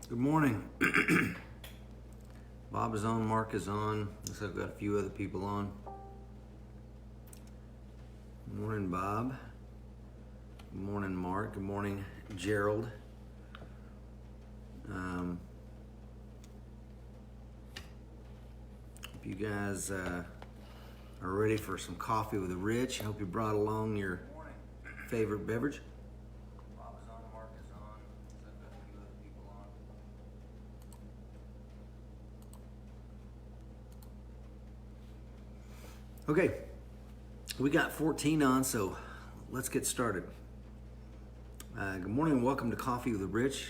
Good morning. Bob is on, Mark is on. Looks like I've got a few other people on. Good morning, Bob. Good morning, Mark. Good morning, Gerald. Hope you guys are ready for some coffee with Rich. I hope you brought along your favorite beverage. Bob is on, Mark is on. Looks like I've got a few other people on. Okay, we got 14 on, so let's get started. Good morning and welcome to Coffee with Rich.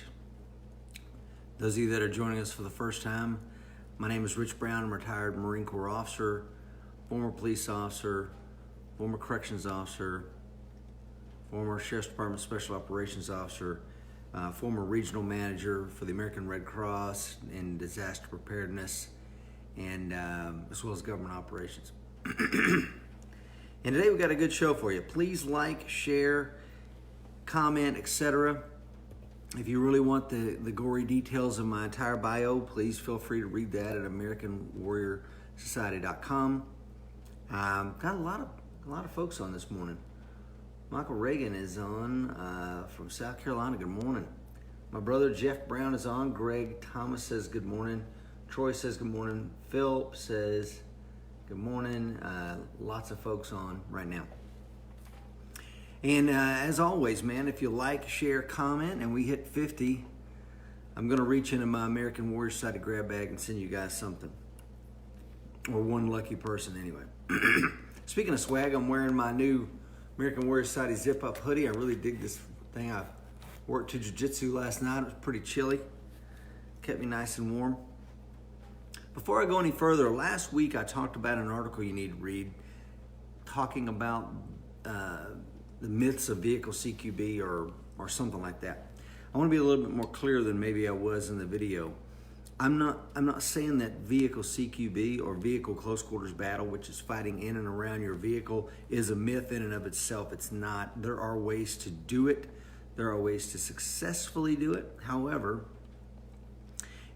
Those of you that are joining us for the first time, my name is Rich Brown. I'm a retired Marine Corps officer, former police officer, former corrections officer, former Sheriff's Department Special Operations officer, former regional manager for the American Red Cross in disaster preparedness, and as well as government operations. And today we've got a good show for you. Please like, share, comment, etc. If you really want the gory details of my entire bio, please feel free to read that at AmericanWarriorSociety.com. Got a lot of folks on this morning. Michael Reagan is on from South Carolina. Good morning. My brother Jeff Brown is on. Greg Thomas says good morning. Troy says good morning. Phil says good morning. Lots of folks on right now. And as always, man, if you like, share, comment, and we hit 50, I'm going to reach into my American Warrior Society grab bag and send you guys something. Or one lucky person, anyway. Speaking of swag, I'm wearing my new American Warrior Society zip-up hoodie. I really dig this thing. I worked to Jitsu last night. It was pretty chilly. Kept me nice and warm. Before I go any further, last week I talked about an article you need to read talking about the myths of vehicle CQB or something like that. I want to be a little bit more clear than maybe I was in the video. I'm not saying that vehicle CQB or vehicle close quarters battle, which is fighting in and around your vehicle, is a myth in and of itself. It's not. There are ways to do it. There are ways to successfully do it. However,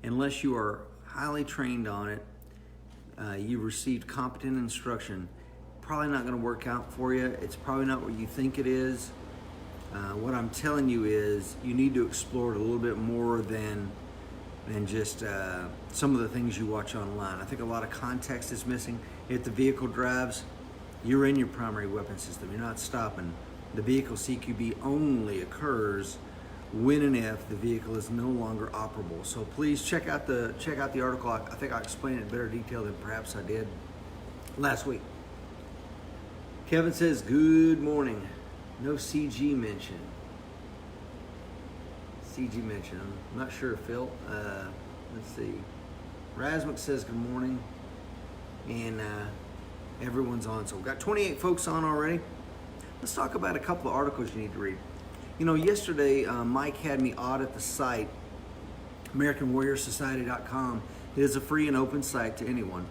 unless you are highly trained on it, you received competent instruction, probably not going to work out for you. It's probably not what you think it is. What I'm telling you is you need to explore it a little bit more than just some of the things you watch online. I think a lot of context is missing. If the vehicle drives, you're in your primary weapon system. You're not stopping. The vehicle CQB only occurs when and if the vehicle is no longer operable. So please check out the article. I think I explained it in better detail than perhaps I did last week. Kevin says, good morning. No CG mention. CG mention. I'm not sure, Phil. Let's see. Rasmus says good morning. And everyone's on. So we've got 28 folks on already. Let's talk about a couple of articles you need to read. You know, yesterday Mike had me audit the site, AmericanWarriorSociety.com. It is a free and open site to anyone.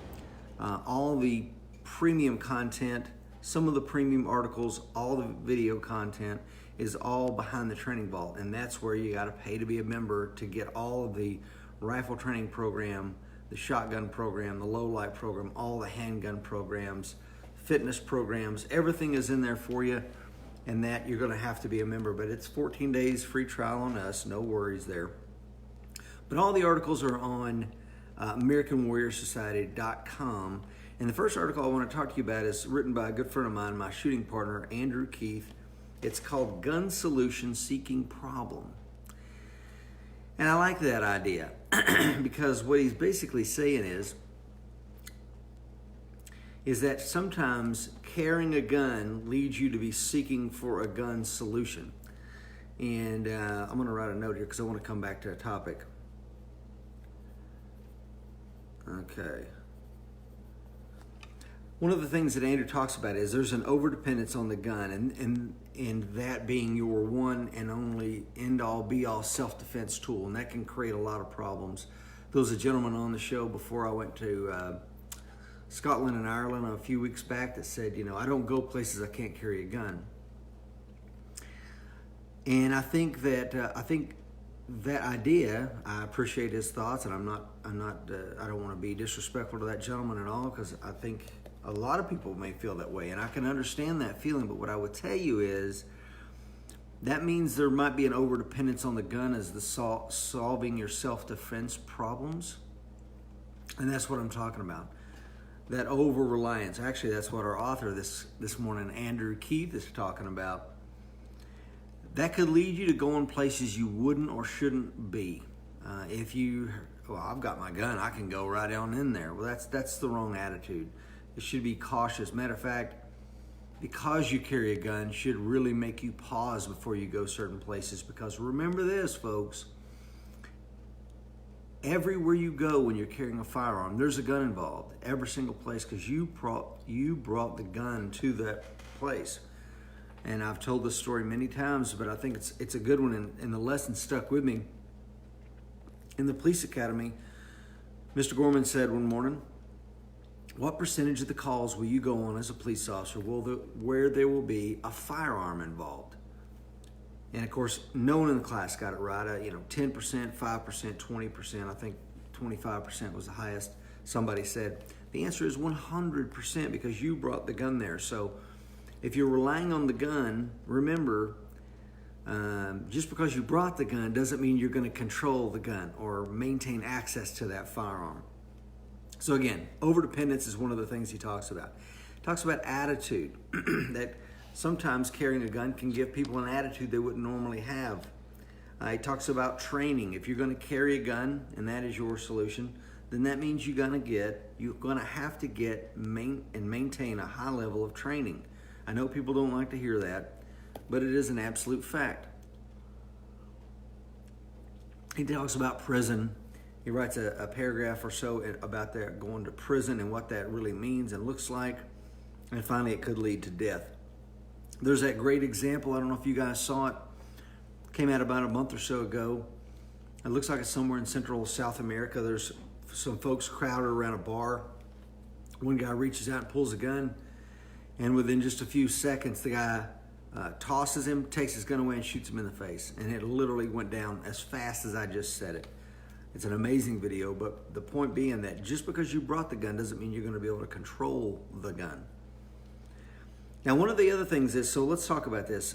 All the premium content, some of the premium articles, all the video content is all behind the training vault, and that's where you got to pay to be a member to get all of the rifle training program, the shotgun program, the low light program, all the handgun programs, fitness programs. Everything is in there for you, and that you're going to have to be a member. But it's 14 days free trial on us, no worries there. But all the articles are on AmericanWarriorSociety.com. And the first article I want to talk to you about is written by a good friend of mine, my shooting partner, Andrew Keith. It's called Gun Solution Seeking Problem. And I like that idea because what he's basically saying is that sometimes carrying a gun leads you to be seeking for a gun solution. And I'm going to write a note here because I want to come back to a topic. Okay. One of the things that Andrew talks about is there's an overdependence on the gun, and that being your one and only end-all, be-all self-defense tool, and that can create a lot of problems. There was a gentleman on the show before I went to Scotland and Ireland a few weeks back that said, you know, I don't go places I can't carry a gun. And I think that that idea, I appreciate his thoughts, and I don't want to be disrespectful to that gentleman at all, because I think a lot of people may feel that way, and I can understand that feeling. But what I would tell you is that means there might be an overdependence on the gun as the solving your self-defense problems, and that's what I'm talking about. That over-reliance. Actually, that's what our author this morning, Andrew Keith, is talking about. That could lead you to go in places you wouldn't or shouldn't be. I've got my gun, I can go right on in there. Well, that's the wrong attitude. It should be cautious. Matter of fact, because you carry a gun should really make you pause before you go certain places. Because remember this, folks, everywhere you go when you're carrying a firearm, there's a gun involved. Every single place, because you brought the gun to that place. And I've told this story many times, but I think it's a good one, and the lesson stuck with me. In the police academy, Mr. Gorman said one morning, "What percentage of the calls will you go on as a police officer where there will be a firearm involved?" And of course, no one in the class got it right. 10%, 5%, 20%. I think 25% was the highest. Somebody said the answer is 100%, because you brought the gun there. So if you're relying on the gun, remember, just because you brought the gun doesn't mean you're going to control the gun or maintain access to that firearm. So again, overdependence is one of the things he talks about. He talks about attitude, that sometimes carrying a gun can give people an attitude they wouldn't normally have. He talks about training. If you're going to carry a gun and that is your solution, then that means you're going to have to get and maintain a high level of training. I know people don't like to hear that, but it is an absolute fact. He talks about prison. He writes a paragraph or so about that, going to prison and what that really means and looks like. And finally, it could lead to death. There's that great example. I don't know if you guys saw it. Came out about a month or so ago. It looks like it's somewhere in Central South America. There's some folks crowded around a bar. One guy reaches out and pulls a gun. And within just a few seconds, the guy tosses him, takes his gun away, and shoots him in the face. And it literally went down as fast as I just said it. It's an amazing video, but the point being that just because you brought the gun doesn't mean you're going to be able to control the gun. Now, one of the other things is, so let's talk about this.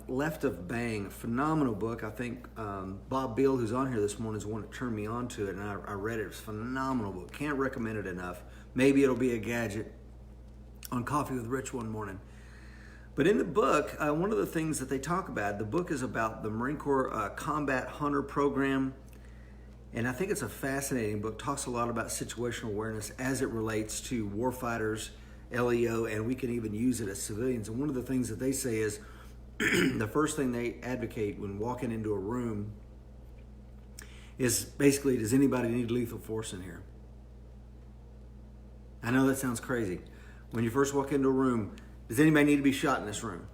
Left of Bang, phenomenal book. I think Bob Beal, who's on here this morning, is the one that turned me on to it, and I read it. It's a phenomenal book. Can't recommend it enough. Maybe it'll be a gadget on Coffee with Rich one morning. But in the book, one of the things that they talk about, the book is about the Marine Corps Combat Hunter Program. And I think it's a fascinating book. Talks a lot about situational awareness as it relates to warfighters, LEO, and we can even use it as civilians. And one of the things that they say is the first thing they advocate when walking into a room is basically, does anybody need lethal force in here? I know that sounds crazy. When you first walk into a room, does anybody need to be shot in this room?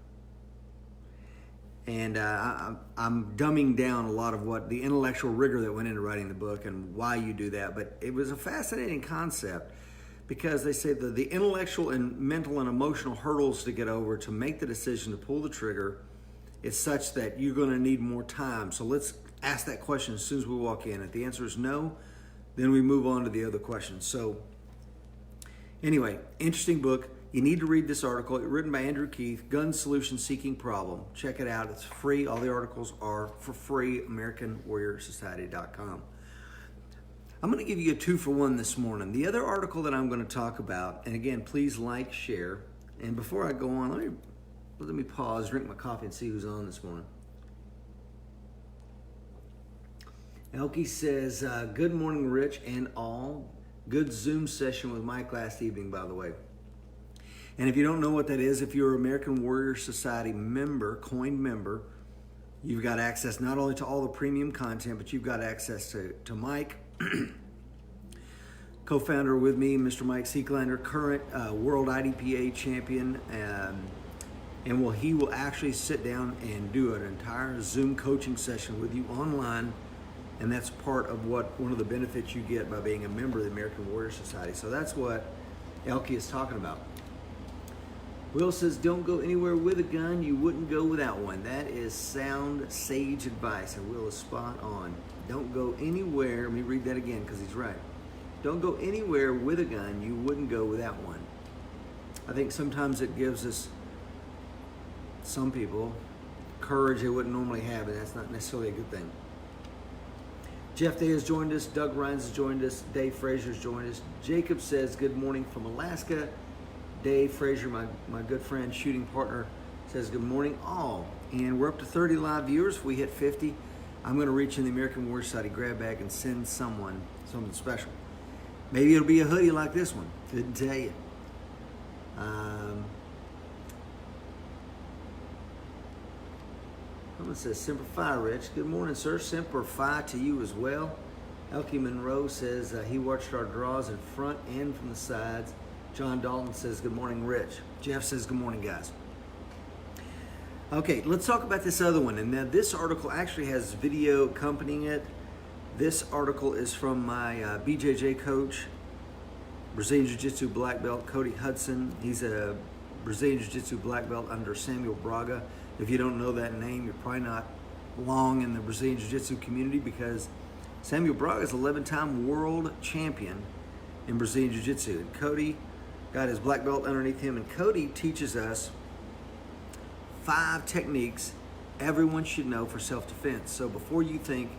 And I'm dumbing down a lot of what the intellectual rigor that went into writing the book and why you do that. But it was a fascinating concept, because they say that the intellectual and mental and emotional hurdles to get over to make the decision to pull the trigger is such that you're going to need more time. So let's ask that question as soon as we walk in. If the answer is no, then we move on to the other questions. So anyway, interesting book. You need to read this article. It's written by Andrew Keith, Gun Solution Seeking Problem. Check it out. It's free. All the articles are for free, AmericanWarriorSociety.com. I'm going to give you a 2-for-1 this morning. The other article that I'm going to talk about, and again, please like, share. And before I go on, let me pause, drink my coffee, and see who's on this morning. Elkie says, good morning, Rich and all. Good Zoom session with Mike last evening, by the way. And if you don't know what that is, if you're an American Warrior Society member, coined member, you've got access not only to all the premium content, but you've got access to Mike, co-founder with me, Mr. Mike Seeklander, current world IDPA champion. And he will actually sit down and do an entire Zoom coaching session with you online. And that's part of one of the benefits you get by being a member of the American Warrior Society. So that's what Elkie is talking about. Will says, don't go anywhere with a gun you wouldn't go without one. That is sound, sage advice, and Will is spot on. Don't go anywhere, let me read that again because he's right. Don't go anywhere with a gun you wouldn't go without one. I think sometimes it gives us, some people, courage they wouldn't normally have, and that's not necessarily a good thing. Jeff Day has joined us, Doug Rhines has joined us, Dave Frazier's joined us. Jacob says, good morning from Alaska. Dave Frazier, my good friend, shooting partner, says good morning all. And we're up to 30 live viewers. If we hit 50, I'm going to reach in the American Warrior Society grab bag and send someone something special. Maybe it'll be a hoodie like this one. Couldn't tell you. Someone says, Semper Fi, Rich. Good morning, sir. Semper Fi to you as well. Elkie Monroe says he watched our draws in front and from the sides. John Dalton says, good morning, Rich. Jeff says, good morning, guys. Okay, let's talk about this other one. And now this article actually has video accompanying it. This article is from my BJJ coach, Brazilian Jiu-Jitsu black belt, Cody Hudson. He's a Brazilian Jiu-Jitsu black belt under Samuel Braga. If you don't know that name, you're probably not long in the Brazilian Jiu-Jitsu community because Samuel Braga is 11-time world champion in Brazilian Jiu-Jitsu. And Cody got his black belt underneath him, and Cody teaches us 5 techniques everyone should know for self-defense. So before you think,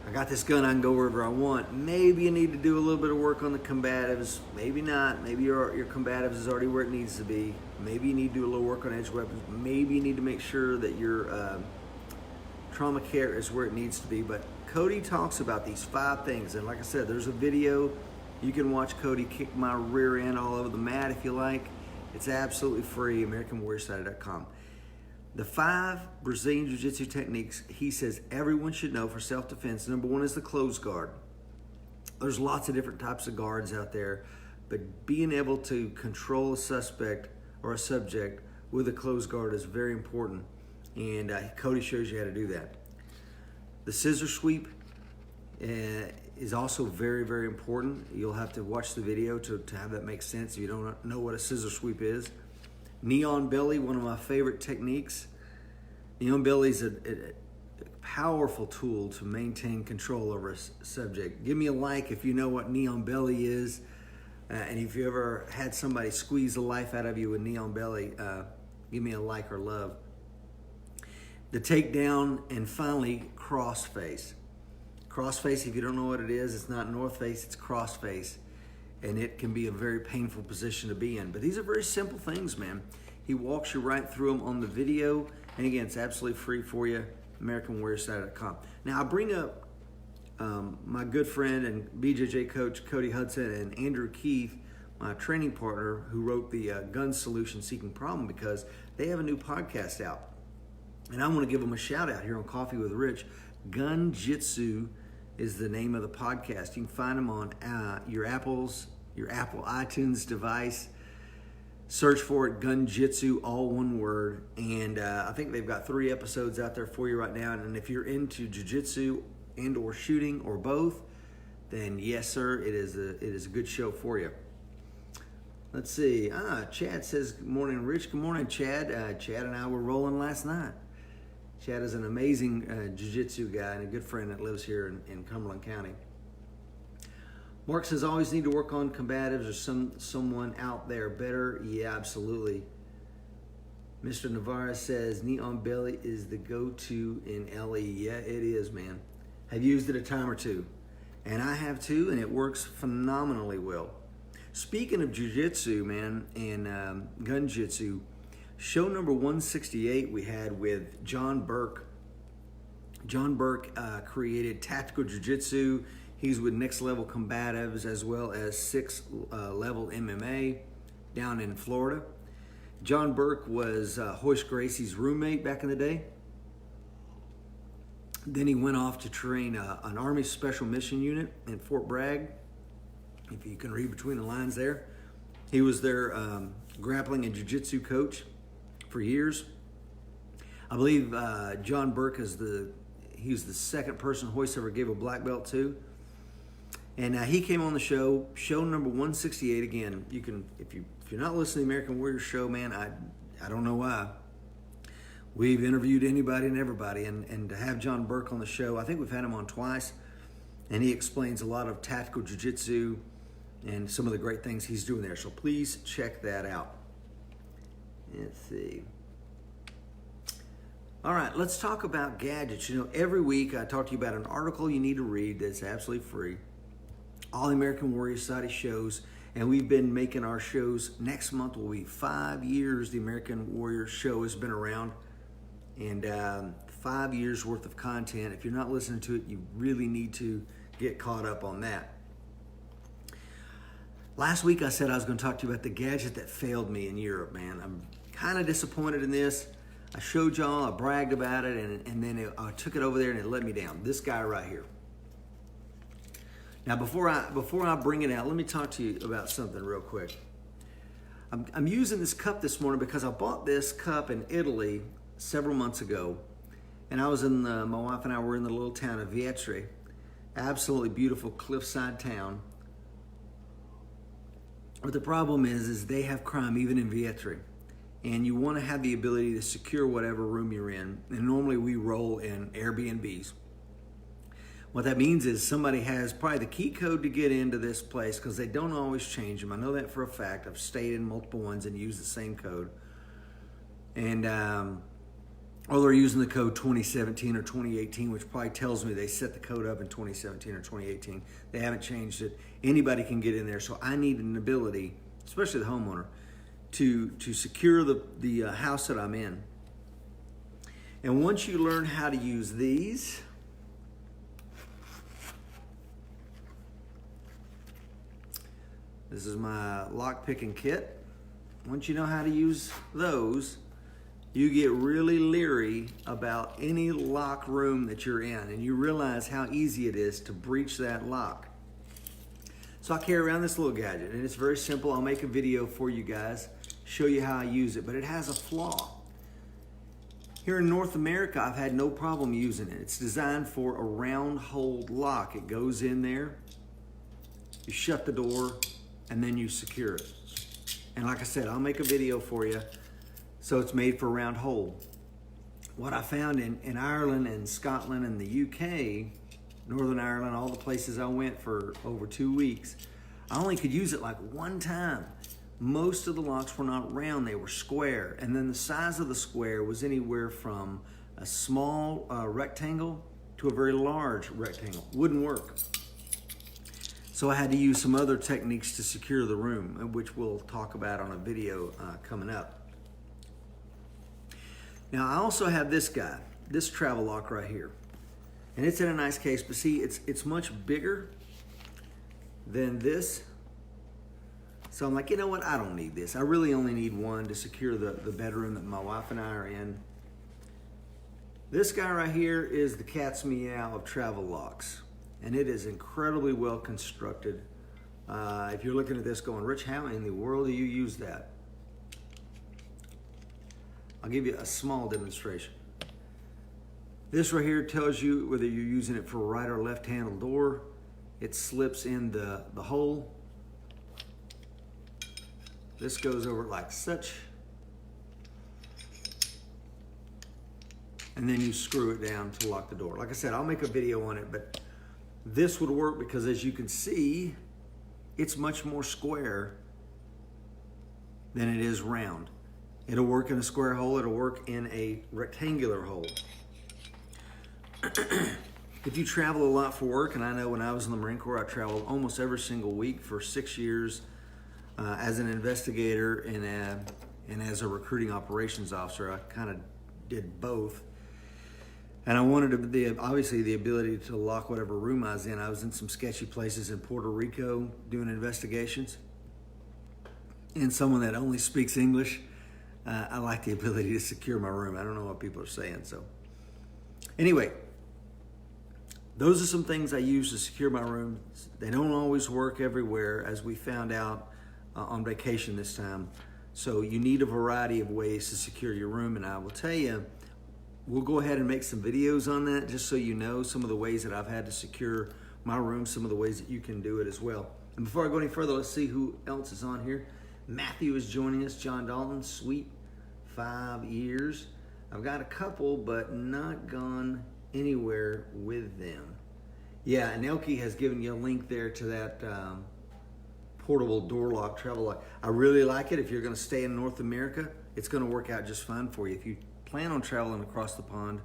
I got this gun, I can go wherever I want, maybe you need to do a little bit of work on the combatives, maybe not, maybe your combatives is already where it needs to be, maybe you need to do a little work on edge weapons, maybe you need to make sure that your trauma care is where it needs to be. But Cody talks about these 5 things, and like I said, there's a video. You can watch Cody kick my rear end all over the mat if you like. It's absolutely free, AmericanWarriorSociety.com. The 5 Brazilian Jiu-Jitsu techniques he says everyone should know for self-defense. Number 1 is the closed guard. There's lots of different types of guards out there, but being able to control a suspect or a subject with a closed guard is very important, and Cody shows you how to do that. The scissor sweep is also very, very important. You'll have to watch the video to have that make sense if you don't know what a scissor sweep is. Knee on belly, one of my favorite techniques. Knee on belly is a powerful tool to maintain control over a subject. Give me a like if you know what knee on belly is. And if you ever had somebody squeeze the life out of you with knee on belly, give me a like or love. The takedown, and finally, cross face. Cross face, if you don't know what it is, it's not north face, it's cross face. And it can be a very painful position to be in. But these are very simple things, man. He walks you right through them on the video. And again, it's absolutely free for you, AmericanWarriorSociety.com. Now, I bring up my good friend and BJJ coach, Cody Hudson, and Andrew Keith, my training partner, who wrote the Gun Solution Seeking Problem, because they have a new podcast out. And I want to give them a shout out here on Coffee with Rich. Gun Jitsu is the name of the podcast. You can find them on your Apple iTunes device. Search for it, Gun Jitsu, all one word. And I think they've got 3 episodes out there for you right now. And if you're into jiu-jitsu and or shooting or both, then yes, sir, it is a good show for you. Let's see. Chad says, good morning, Rich. Good morning, Chad. Chad and I were rolling last night. Chad is an amazing jiu-jitsu guy and a good friend that lives here in Cumberland County. Mark says, always need to work on combatives or someone out there better. Yeah, absolutely. Mr. Navarre says, knee on belly is the go-to in LE. Yeah, it is, man. I've used it a time or two. And I have too, and it works phenomenally well. Speaking of jiu-jitsu, man, and gun jitsu, show number 168 we had with John Burke. John Burke created Tactical Jiu-Jitsu. He's with Next Level Combatives as well as 6 Level MMA down in Florida. John Burke was Hoist Gracie's roommate back in the day. Then he went off to train an Army Special Mission Unit in Fort Bragg. If you can read between the lines there. He was their grappling and jiu-jitsu coach for years. I believe John Burke he was the second person Hoist ever gave a black belt to. And he came on the show number 168. Again, you can, if you're not listening to the American Warrior Show, man, I don't know why. We've interviewed anybody and everybody, and to have John Burke on the show, I think we've had him on twice, and he explains a lot of tactical jiu-jitsu and some of the great things he's doing there. So please check that out. Let's see. All right, let's talk about gadgets. You know, every week I talk to you about an article you need to read that's absolutely free. All the American Warrior Society shows, and we've been making our shows. Next month will be 5 years the American Warrior Show has been around, and 5 years worth of content. If you're not listening to it, you really need to get caught up on that. Last week I said I was going to talk to you about the gadget that failed me in Europe, man. I'm kind of disappointed in this. I showed y'all, I bragged about it, and then I took it over there and it let me down. This guy right here. Now, before I bring it out, let me talk to you about something real quick. I'm using this cup this morning because I bought this cup in Italy several months ago, and I was my wife and I were in the little town of Vietri, absolutely beautiful cliffside town. But the problem is they have crime even in Vietri. And you want to have the ability to secure whatever room you're in. And normally we roll in Airbnbs. What that means is somebody has probably the key code to get into this place, because they don't always change them. I know that for a fact. I've stayed in multiple ones and used the same code. And or they're using the code 2017 or 2018, which probably tells me they set the code up in 2017 or 2018. They haven't changed it. Anybody can get in there. So I need an ability, especially the homeowner, to secure the house that I'm in. And once you learn how to use these, this is my lock picking kit. Once you know how to use those, you get really leery about any lock room that you're in, and you realize how easy it is to breach that lock. So I carry around this little gadget, and it's very simple. I'll make a video for you guys, show you how I use it, but it has a flaw. Here in North America, I've had no problem using it. It's designed for a round hole lock. It goes in there, you shut the door, and then you secure it. And like I said, I'll make a video for you. So it's made for a round hole. What I found in Ireland and Scotland and the UK, Northern Ireland, all the places I went for over 2 weeks, I only could use it like one time. Most of the locks were not round, they were square. And then the size of the square was anywhere from a small rectangle to a very large rectangle. Wouldn't work. So I had to use some other techniques to secure the room, which we'll talk about on a video coming up. Now I also have this guy, this travel lock right here. And it's in a nice case, but see, it's much bigger than this. So I'm like, you know what, I don't need this. I really only need one to secure the bedroom that my wife and I are in. This guy right here is the cat's meow of travel locks. And it is incredibly well constructed. If you're looking at this going, Rich, how in the world do you use that? I'll give you a small demonstration. This right here tells you whether you're using it for a right or left handle door. It slips in the hole. This goes over like such. And then you screw it down to lock the door. Like I said, I'll make a video on it, but this would work because, as you can see, it's much more square than it is round. It'll work in a square hole, it'll work in a rectangular hole. If you travel a lot for work, and I know when I was in the Marine Corps, I traveled almost every single week for 6 years as an investigator and as a recruiting operations officer. I kind of did both. And I wanted obviously the ability to lock whatever room I was in. I was in some sketchy places in Puerto Rico doing investigations. And someone that only speaks English, I like the ability to secure my room. I don't know what people are saying. So anyway, those are some things I use to secure my room. They don't always work everywhere, as we found out on vacation this time. So you need a variety of ways to secure your room. And I will tell you, we'll go ahead and make some videos on that just so you know some of the ways that I've had to secure my room, some of the ways that you can do it as well. And before I go any further, let's see who else is on here. Matthew is joining us. John Dalton, sweet 5 years. I've got a couple, but not gone anywhere with them. Yeah, and Elke has given you a link there to that portable door lock, travel lock. I really like it. If you're going to stay in North America, it's going to work out just fine for you. If you plan on traveling across the pond,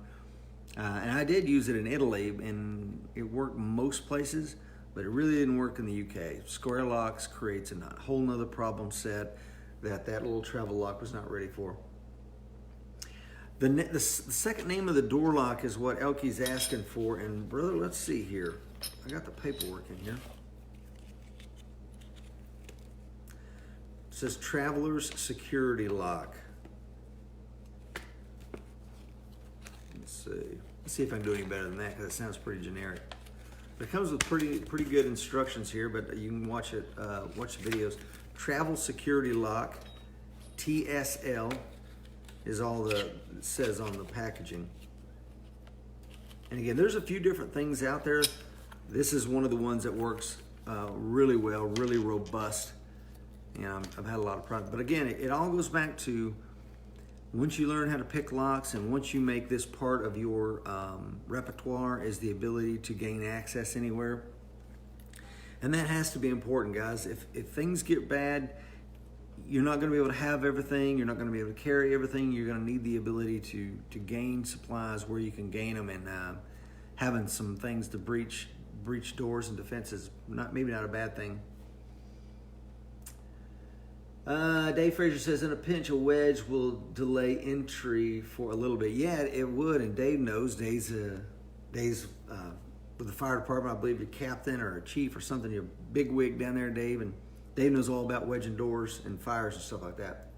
and I did use it in Italy, and it worked most places, but it really didn't work in the UK. Square locks creates a whole nother problem set that little travel lock was not ready for. The second name of the door lock is what Elke's asking for, and brother, let's see here. I got the paperwork in here. It says Traveler's Security Lock. Let's see if I can do any better than that, because it sounds pretty generic. But it comes with pretty good instructions here, but you can watch it, watch the videos. Travel Security Lock, TSL, is all it says on the packaging. And again, there's a few different things out there. This is one of the ones that works really well, really robust. And I've had a lot of problems. But again, it all goes back to once you learn how to pick locks and once you make this part of your repertoire is the ability to gain access anywhere. And that has to be important, guys. If things get bad, you're not going to be able to have everything. You're not going to be able to carry everything. You're going to need the ability to gain supplies where you can gain them, and having some things to breach doors and defenses, maybe not a bad thing. Dave Fraser says, in a pinch, a wedge will delay entry for a little bit. Yeah, it would, and Dave knows. Dave's with the fire department. I believe you're captain or a chief or something. You're a big wig down there, Dave, and Dave knows all about wedging doors and fires and stuff like that.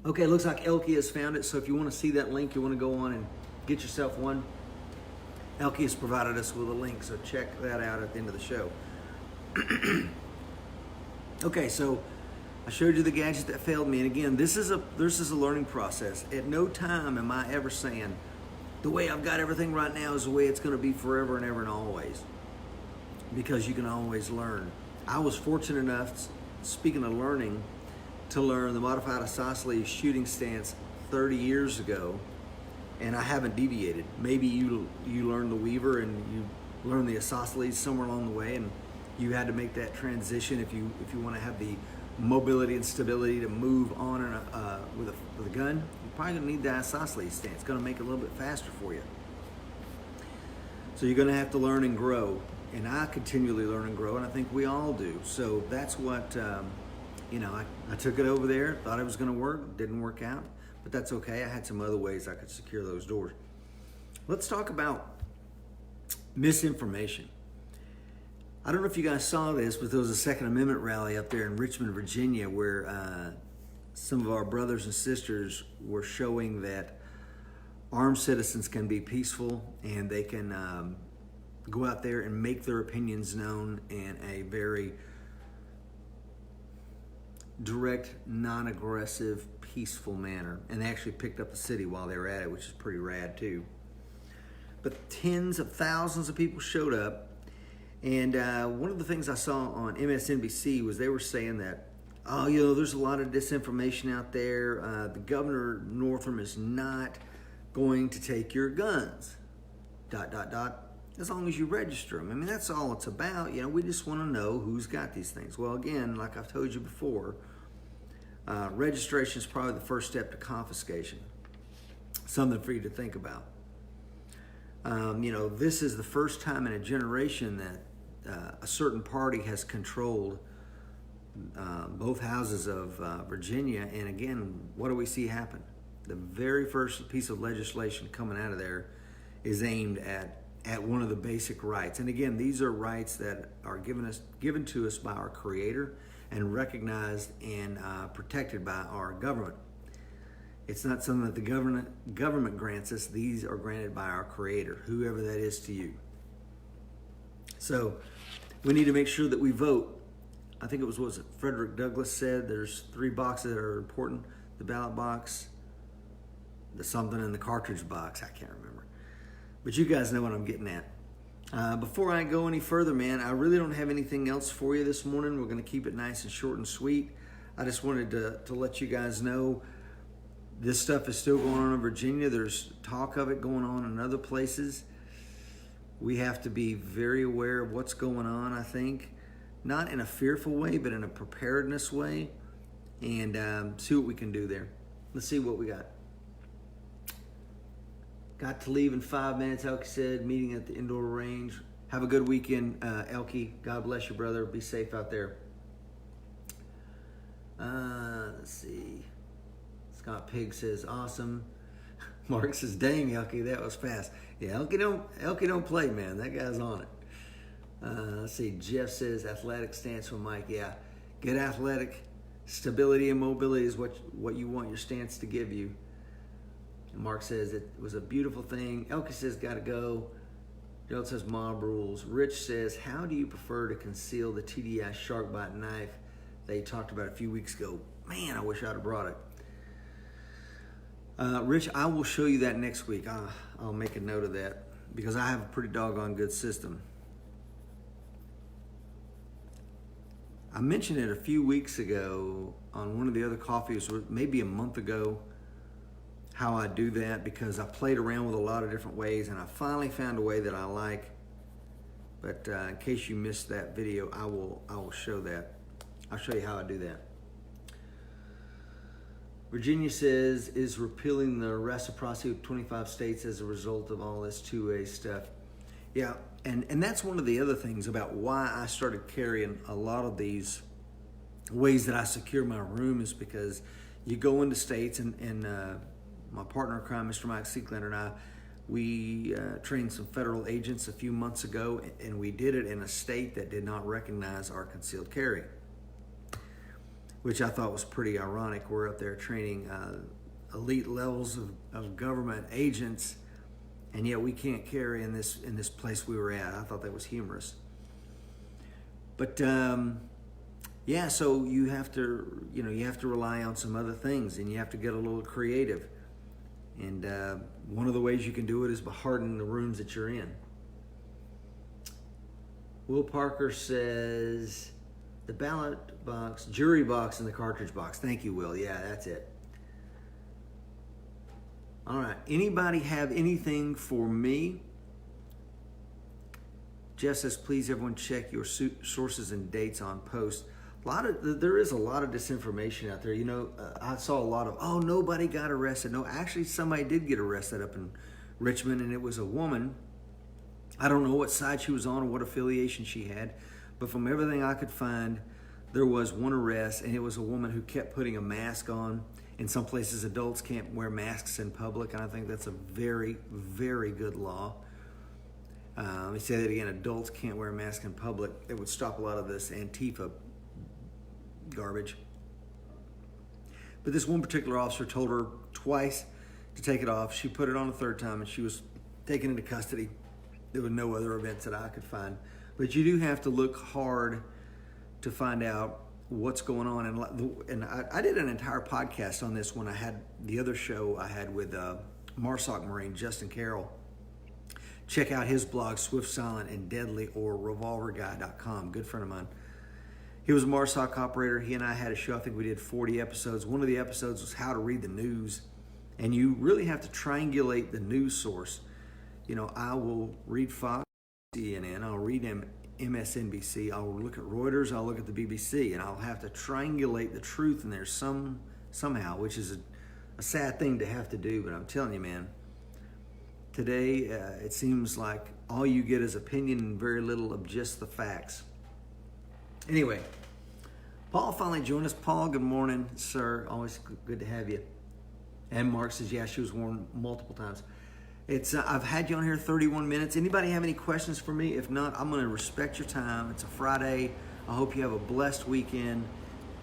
Okay, it looks like Elke has found it, so if you want to see that link, you want to go on and get yourself one. Elke has provided us with a link, so check that out at the end of the show. Okay, so I showed you the gadget that failed me, and again, this is a learning process. At no time am I ever saying the way I've got everything right now is the way it's going to be forever and ever and always, because you can always learn. I was fortunate enough, speaking of learning, to learn the modified isosceles shooting stance 30 years ago, and I haven't deviated. Maybe you learned the Weaver and you learned the isosceles somewhere along the way, and you had to make that transition if you want to have the mobility and stability to move on with a gun. You're probably going to need the isosceles stance. It's going to make it a little bit faster for you. So you're going to have to learn and grow, and I continually learn and grow, and I think we all do. So that's what I took it over there, thought it was going to work, didn't work out, but that's okay. I had some other ways I could secure those doors. Let's talk about misinformation. I don't know if you guys saw this, but there was a Second Amendment rally up there in Richmond, Virginia, where some of our brothers and sisters were showing that armed citizens can be peaceful and they can go out there and make their opinions known in a very direct, non-aggressive, peaceful manner. And they actually picked up the city while they were at it, which is pretty rad too. But tens of thousands of people showed up. And one of the things I saw on MSNBC was they were saying that, there's a lot of disinformation out there. The Governor Northam is not going to take your guns, ... as long as you register them. I mean, that's all it's about. We just want to know who's got these things. Well, again, like I've told you before, registration is probably the first step to confiscation. Something for you to think about. This is the first time in a generation that a certain party has controlled both houses of Virginia. And again, what do we see happen? The very first piece of legislation coming out of there is aimed at one of the basic rights. And again, these are rights that are given to us by our Creator and recognized and protected by our government. It's not something that the government grants us. These are granted by our Creator, whoever that is to you. So we need to make sure that we vote. I think it was Frederick Douglass said, there's 3 boxes that are important: the ballot box, the something in the cartridge box. I can't remember. But you guys know what I'm getting at. Before I go any further, man, I really don't have anything else for you this morning. We're going to keep it nice and short and sweet. I just wanted to let you guys know this stuff is still going on in Virginia. There's talk of it going on in other places. We have to be very aware of what's going on, I think. Not in a fearful way, but in a preparedness way. And see what we can do there. Let's see what we got. Got to leave in 5 minutes, Elkie said. Meeting at the indoor range. Have a good weekend, Elkie. God bless you, brother. Be safe out there. Let's see. Scott Pig says, awesome. Mark says, dang, Elkie, that was fast. Yeah, Elkie don't play, man. That guy's on it. Let's see. Jeff says, athletic stance from Mike. Yeah, good athletic. Stability and mobility is what you want your stance to give you. Mark says it was a beautiful thing. Elke says gotta go. Gerald says mob rules. Rich says, how do you prefer to conceal the TDI shark bite knife that you talked about a few weeks ago? Man, I wish I'd have brought it. Rich, I will show you that next week. I'll make a note of that because I have a pretty doggone good system. I mentioned it a few weeks ago on one of the other coffees, maybe a month ago, how I do that because I played around with a lot of different ways and I finally found a way that I like. But in case you missed that video, I will show that. I'll show you how I do that. Virginia says, is repealing the reciprocity of 25 states as a result of all this two-way stuff. Yeah, and that's one of the other things about why I started carrying a lot of these ways that I secure my room is because you go into states and my partner in crime, Mr. Mike Seeklander, and I, we trained some federal agents a few months ago, and we did it in a state that did not recognize our concealed carry, which I thought was pretty ironic. We're up there training elite levels of government agents, and yet we can't carry in this place we were at. I thought that was humorous. But yeah, so you have to rely on some other things, and you have to get a little creative. And one of the ways you can do it is by hardening the rooms that you're in. Will Parker says, the ballot box, jury box, and the cartridge box. Thank you, Will. Yeah, that's it. All right. Anybody have anything for me? Jeff says, please, everyone, check your sources and dates on post. There is a lot of disinformation out there. You know, I saw a lot of, oh, nobody got arrested. No, actually, somebody did get arrested up in Richmond, and it was a woman. I don't know what side she was on or what affiliation she had, but from everything I could find, there was one arrest, and it was a woman who kept putting a mask on. In some places, adults can't wear masks in public, and I think that's a very, very good law. Let me say that again, adults can't wear masks in public. It would stop a lot of this Antifa garbage. But this one particular officer told her twice to take it off. She put it on the third time, and she was taken into custody. There were no other events that I could find. But you do have to look hard to find out what's going on. And I did an entire podcast on this when I had the other show I had with MARSOC Marine, Justin Carroll. Check out his blog, Swift, Silent, and Deadly, or revolverguy.com. Good friend of mine. He was a MARSOC operator. He and I had a show. I think we did 40 episodes. One of the episodes was how to read the news. And you really have to triangulate the news source. You know, I will read Fox, CNN. I'll read MSNBC. I'll look at Reuters. I'll look at the BBC. And I'll have to triangulate the truth in there somehow, which is a sad thing to have to do. But I'm telling you, man, today it seems like all you get is opinion and very little of just the facts. Anyway, Paul finally joined us. Paul, good morning, sir. Always good to have you. And Mark says, yeah, she was warned multiple times. I've had you on here 31 minutes. Anybody have any questions for me? If not, I'm going to respect your time. It's a Friday. I hope you have a blessed weekend.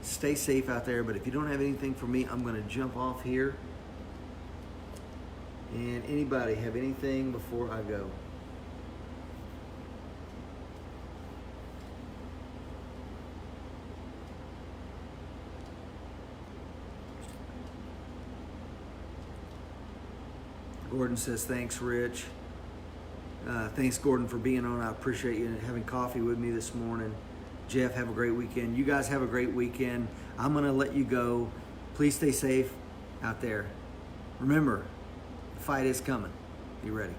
Stay safe out there. But if you don't have anything for me, I'm going to jump off here. And anybody have anything before I go? Gordon says, thanks, Rich. Thanks, Gordon, for being on. I appreciate you having coffee with me this morning. Jeff, have a great weekend. You guys have a great weekend. I'm going to let you go. Please stay safe out there. Remember, the fight is coming. Be ready.